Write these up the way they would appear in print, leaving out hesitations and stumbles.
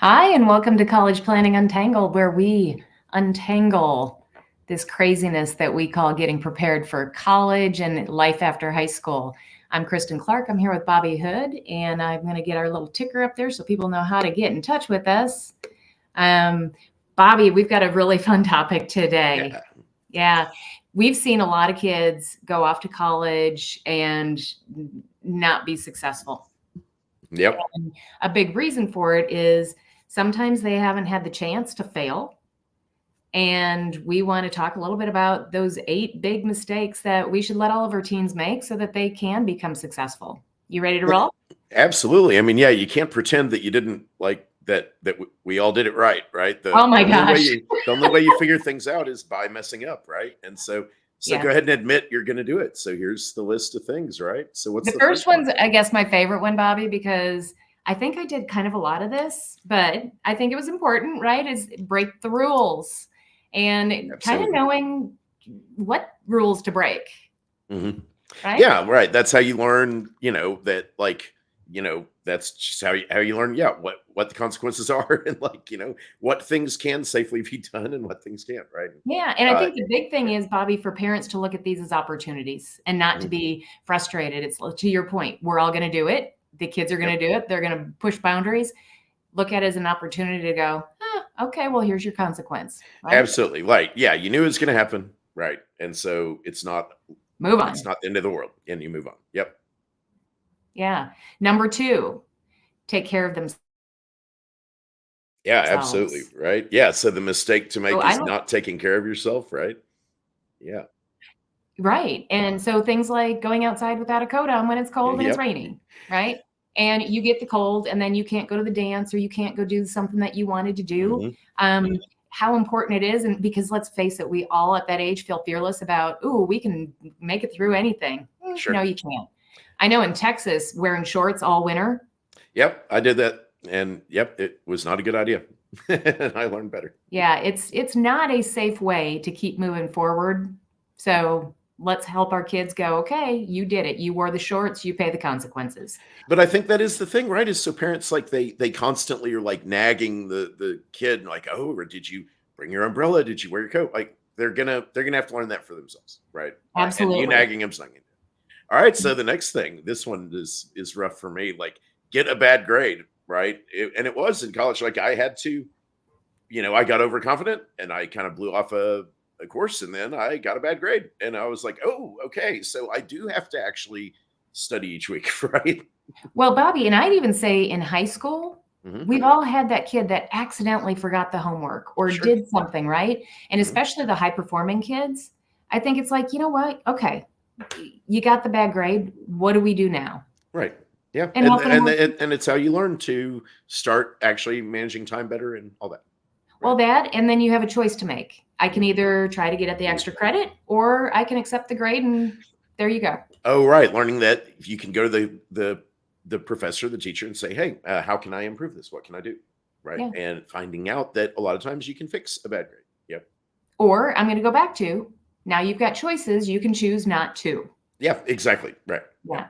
Hi, and welcome to College Planning Untangled, where we untangle this craziness that we call getting prepared for college and life after high school. I'm Kristin Clark. I'm here with Bobby Hood, and I'm going to get our little ticker up there so people know how to get in touch with us. Bobby, we've got a really fun topic today. Yeah. We've seen a lot of kids go off to college and not be successful. Yep. And a big reason for it is sometimes they haven't had the chance to fail. And we want to talk a little bit about those 8 big mistakes that we should let all of our teens make so that they can become successful. You ready to roll? Absolutely. I mean, yeah, you can't pretend that you didn't like that we all did it right? Oh my gosh. The only way you figure things out is by messing up, right? And so Yeah. go ahead and admit you're going to do it. So here's the list of things, right? So what's The first one's, I guess, my favorite one, Bobby, because I think I did kind of a lot of this, but I think it was important, right? Is break the rules and kind of knowing what rules to break. Mm-hmm. Right? Yeah, right. That's how you learn, that's just how you learn, what the consequences are and what things can safely be done and what things can't, right? Yeah. And I think the big thing is, Bobby, for parents to look at these as opportunities and not to be frustrated. It's to your point, we're all going to do it. The kids are going to do it. They're going to push boundaries. Look at it as an opportunity to go, okay, well, here's your consequence. Right? Absolutely. Right. Yeah. You knew it was going to happen. Right. And so it's not, move on. It's not the end of the world and you move on. Yep. Yeah. Number 2, take care of themselves. Yeah, absolutely. Right. Yeah. So the mistake to make is not taking care of yourself. Right. Yeah. Right. And so things like going outside without a coat on when it's cold and it's raining. Right. And you get the cold and then you can't go to the dance or you can't go do something that you wanted to do. How important it is. And because let's face it, we all at that age feel fearless about, we can make it through anything. Sure. No, you can't. I know in Texas, wearing shorts all winter. Yep. I did that. And it was not a good idea. And I learned better. Yeah. It's not a safe way to keep moving forward. So let's help our kids go, okay, you did it. You wore the shorts, you pay the consequences. But I think that is the thing, right? Is so parents they constantly are like nagging the kid like, oh, or did you bring your umbrella? Did you wear your coat? Like they're gonna have to learn that for themselves, right? Absolutely. And you nagging them's not gonna do it. All right. So the next thing, this one is rough for me. Like get a bad grade, right? And it was in college. Like I had to, I got overconfident and I kind of blew off a course and then I got a bad grade and I was like, oh, okay. So I do have to actually study each week, right? Well, Bobby, and I'd even say in high school, we've all had that kid that accidentally forgot the homework or did something, right? And especially the high performing kids, I think it's like, you know what? Okay, you got the bad grade. What do we do now? Right. Yeah. And it's how you learn to start actually managing time better and all that. Well, and then you have a choice to make. I can either try to get at the extra credit or I can accept the grade and there you go. Oh, right. Learning that you can go to the professor, the teacher and say, hey, how can I improve this? What can I do? Right. Yeah. And finding out that a lot of times you can fix a bad grade. Yep. Or I'm going to go back to, now you've got choices. You can choose not to. Yeah, exactly. Right. Yeah.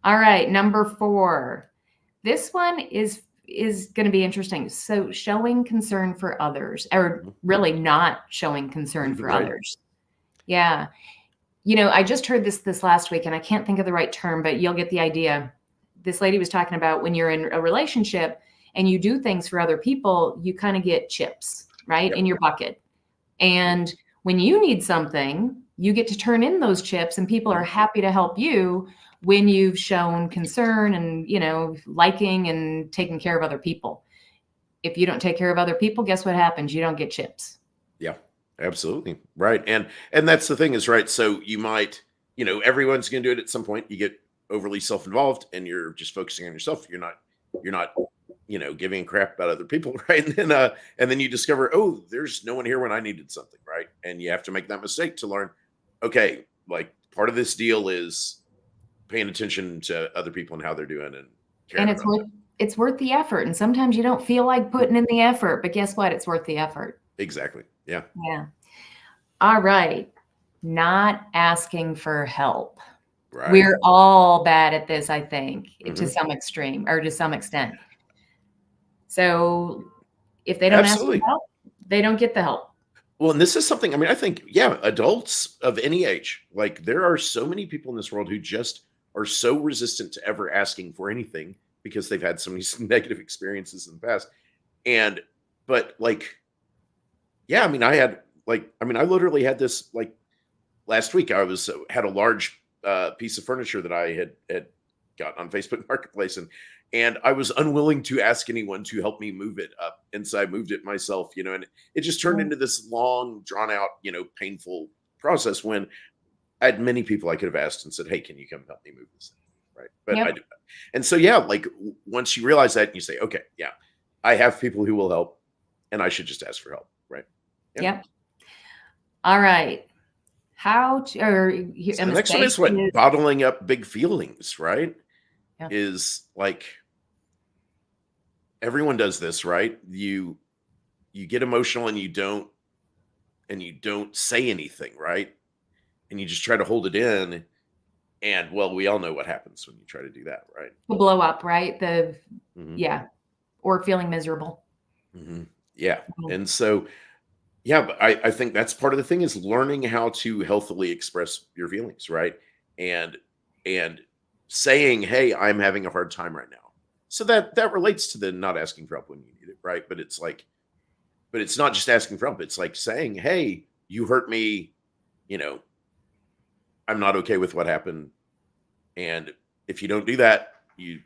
All right. Number 4. This one is going to be interesting. So showing concern for others, or really not showing concern for others. Yeah. I just heard this last week and I can't think of the right term, but you'll get the idea. This lady was talking about when you're in a relationship and you do things for other people, you kind of get chips, right? In your bucket. And when you need something, you get to turn in those chips and people are happy to help you when you've shown concern and, liking and taking care of other people. If you don't take care of other people, guess what happens? You don't get chips. Yeah, absolutely. Right. And that's the thing is, right. So you might, everyone's going to do it at some point. You get overly self-involved and you're just focusing on yourself. You're not, giving a crap about other people. Right. And then you discover, oh, there's no one here when I needed something. Right. And you have to make that mistake to learn, okay, like part of this deal is paying attention to other people and how they're doing and it's worth the effort. And sometimes you don't feel like putting in the effort, but guess what? It's worth the effort. Exactly. Yeah. Yeah. All right. Not asking for help. Right. We're all bad at this, I think, to some extreme or to some extent. So if they don't ask for Absolutely. help, they don't get the help. Well, and this is something, I mean, I think, yeah, adults of any age, like there are so many people in this world who just are so resistant to ever asking for anything because they've had so many negative experiences in the past. And, but like, yeah, I mean, I literally had this like last week. I was had a large piece of furniture that I had gotten on Facebook Marketplace, and I was unwilling to ask anyone to help me move it up, and so I moved it myself. And it just turned into this long, drawn out, painful process when I had many people I could have asked and said, "Hey, can you come help me move this thing?" Right? But I Yep. do. And so yeah, like once you realize that, and you say, "Okay, yeah, I have people who will help, and I should just ask for help." Right? Yeah. Yep. All right. How to, or So a the next one mistake is what is, bottling up big feelings, right? yeah. Is like everyone does this, right? You get emotional and you don't say anything, right? And you just try to hold it in. And well, we all know what happens when you try to do that, right? The blow up, right? Hmm. Yeah. Or feeling miserable. Hmm. Yeah. Mhm. And so, yeah, but I think that's part of the thing is learning how to healthily express your feelings, right? And and saying, "Hey, I'm having a hard time right now." So that relates to the not asking for help when you need it, right? But it's not just asking for help. It's like saying, "Hey, you hurt me. You know, I'm not okay with what happened." And if you don't do that, you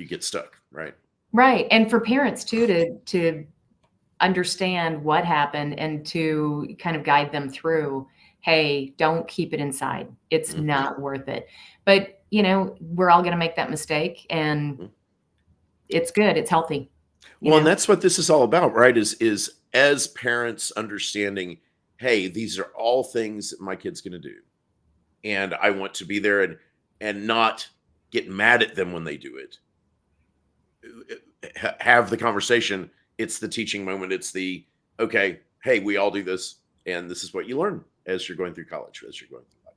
get stuck, right? Right. And for parents too, to understand what happened and to kind of guide them through, hey, don't keep it inside. It's Mhm, not worth it. But, we're all going to make that mistake, and mhm. it's good. It's healthy, you Well, and know? that's what this is all about, right? Is as parents understanding, hey, these are all things that my kid's going to do, and I want to be there and not get mad at them when they do it. Have the conversation. It's the teaching moment. It's the okay. Hey, we all do this, and this is what you learn as you're going through college, as you're going through life.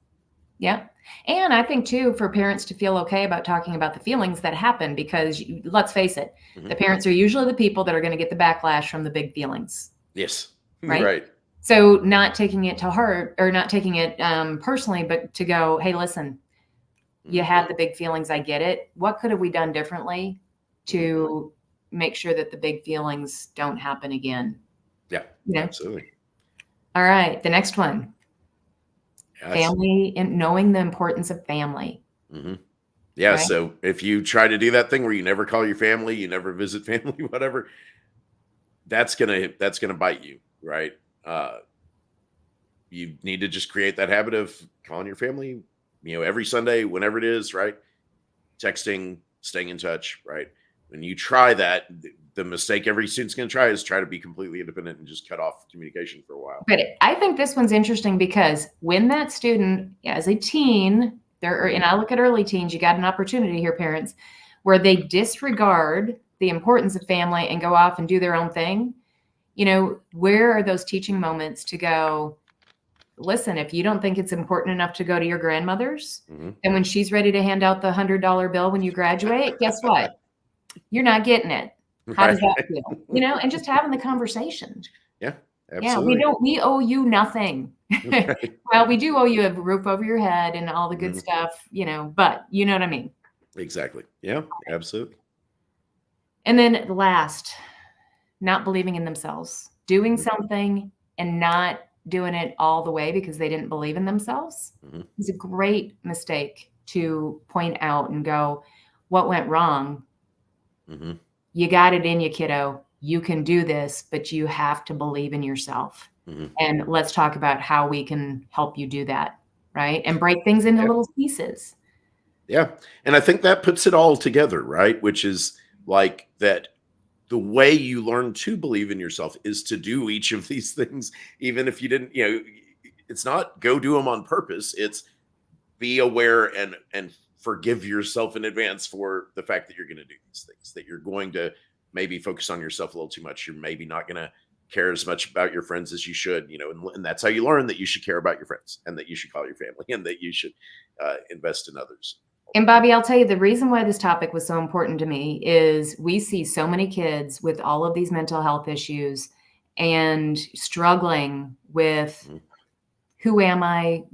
Yeah. And I think too, for parents to feel okay about talking about the feelings that happen, because let's face it, the Mhm. parents are usually the people that are going to get the backlash from the big feelings, Yes, right? right. So not taking it to heart, or not taking it personally, but to go, hey, listen, you Mhm, had the big feelings. I get it. What could have we done differently mhm. to make sure that the big feelings don't happen again? Yeah, You know? absolutely. All right. The next one, Yes. family, and knowing the importance of family, Mhm. Yeah, right? so if you try to do that thing where you never call your family, you never visit family, whatever, that's gonna bite you, right? Uh, you need to just create that habit of calling your family, every Sunday, whenever it is, right? Texting, staying in touch, right? When you try that, the mistake every student's gonna try is try to be completely independent and just cut off communication for a while. But I think this one's interesting because when that student, as a teen, Mhm, and I look at early teens, you got an opportunity here, parents, where they disregard the importance of family and go off and do their own thing. Where are those teaching moments to go, listen, if you don't think it's important enough to go to your grandmother's, mhm. then when she's ready to hand out the $100 bill when you graduate, guess what? You're not getting it. How does Right. that feel? And just having the conversation. Yeah, Yeah, absolutely. we owe you nothing. Right. Well, we do owe you a roof over your head and all the good Mhm. stuff, but you know what I mean? Exactly. Yeah, absolutely. And then last, not believing in themselves, doing Mhm, something and not doing it all the way because they didn't believe in themselves mhm, is a great mistake to point out and go, what went wrong? mhm. You got it in you, kiddo. You can do this, but you have to believe in yourself. Mhm. And let's talk about how we can help you do that, right? And break things into Yeah, little pieces. yeah, and I think that puts it all together, right? Which is like that the way you learn to believe in yourself is to do each of these things, even if you didn't, it's not go do them on purpose. It's be aware and forgive yourself in advance for the fact that you're going to do these things, that you're going to maybe focus on yourself a little too much. You're maybe not going to care as much about your friends as you should, and that's how you learn that you should care about your friends and that you should call your family and that you should invest in others. And Bobby, I'll tell you the reason why this topic was so important to me is we see so many kids with all of these mental health issues and struggling with who am I?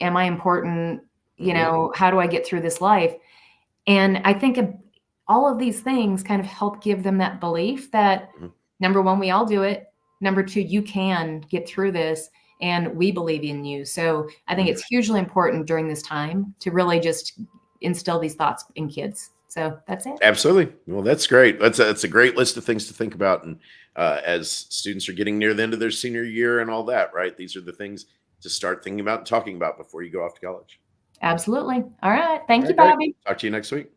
Am I important? You know, how do I get through this life? And I think all of these things kind of help give them that belief that number one, we all do it. Number two, you can get through this and we believe in you. So I think it's hugely important during this time to really just instill these thoughts in kids. So that's it. Absolutely. Well, that's great. That's a great list of things to think about. And as students are getting near the end of their senior year and all that, right? These are the things to start thinking about and talking about before you go off to college. Absolutely. All right. Thank All you, right, great. Bobby. Talk to you next week.